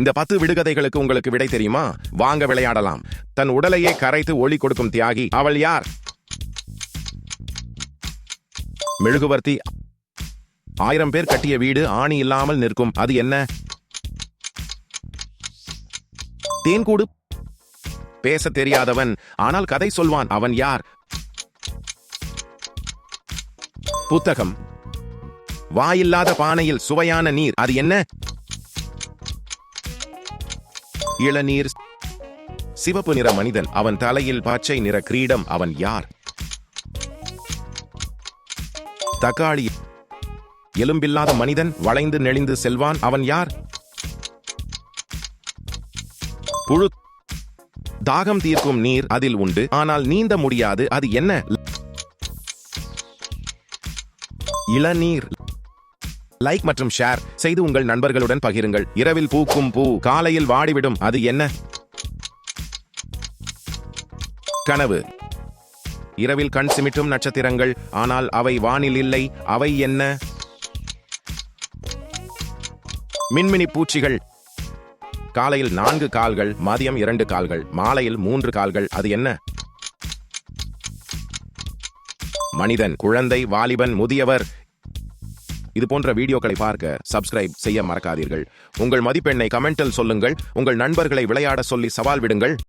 இந்த 10 விடுகதைகளுக்கு உங்களுக்கு விடை தெரியுமா? வாங்க விளையாடலாம். தன் உடலையே கரைத்து ஒளி கொடுக்கும் தியாகி, அவள் யார்? மெழுகுவர்த்தி. 1000 பேர் கட்டிய வீடு ஆணி இல்லாமல் நிற்கும், அது என்ன? தேன்கூடு. பேச தெரியாதவன் ஆனால் கதை சொல்வான், அவன் யார்? புத்தகம். வாயில்லாத பானையில் சுவையான நீர், அது என்ன? இளநீர். சிவப்பு நிற மனிதன், அவன் தலையில் பச்சை நிற கிரீடம், அவன் யார்? தக்காளி. எலும்பில்லாத மனிதன், வளைந்து நெளிந்து செல்வான், அவன் யார்? புழு. தாகம் தீர்க்கும் நீர் அதில் உண்டு, ஆனால் நீந்த முடியாது, அது என்ன? இளநீர். லைக் மற்றும் ஷேர் செய்து உங்கள் நண்பர்களுடன் பகிருங்கள். இரவில் பூக்கும் பூ காலையில் வாடிவிடும், அது என்ன? கனவு. இரவில் கண் சிமிட்டும் நட்சத்திரங்கள், ஆனால் அவை வானில் இல்லை, அவை என்ன? மின்மினி பூச்சிகள். காலையில் 4 கால்கள், மதியம் 2 கால்கள், மாலையில் 3 கால்கள், அது என்ன? மனிதன், குழந்தை, வாலிபன், முதியவர். இது போன்ற வீடியோக்களை பார்க்க சப்ஸ்கிரைப் செய்ய மறக்காதீர்கள். உங்கள் மதிப்பெண்ணை கமெண்டில் சொல்லுங்கள். உங்கள் நண்பர்களை விளையாட சொல்லி சவால் விடுங்கள்.